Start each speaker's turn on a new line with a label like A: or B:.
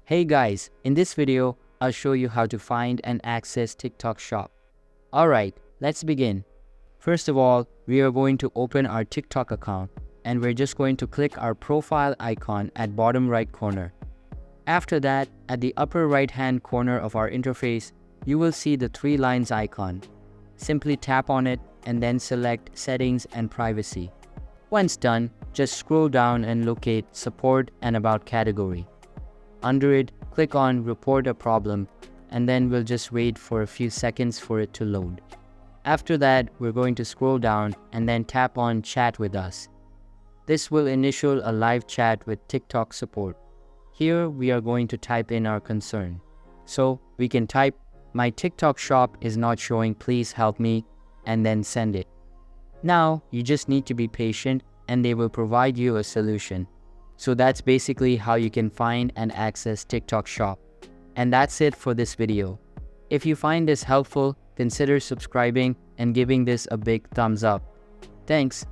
A: Hey guys, in this video, I'll show you how to find and access TikTok Shop. Alright, let's begin. First of all, we are going to open our TikTok account and we're just going to click our profile icon at bottom right corner. After that, at the upper right hand corner of our interface, you will see the three lines icon. Simply tap on it and then select Settings and Privacy. Once done, just scroll down and locate Support and About category. Under it, click on Report a Problem, and then we'll just wait for a few seconds for it to load. After that, we're going to scroll down and then tap on Chat with Us. This will initiate a live chat with TikTok support. Here, we are going to type in our concern. So, we can type, "My TikTok shop is not showing, please help me," and then send it. Now, you just need to be patient and they will provide you a solution. So that's basically how you can find and access TikTok Shop. And that's it for this video. If you find this helpful, consider subscribing and giving this a big thumbs up. Thanks.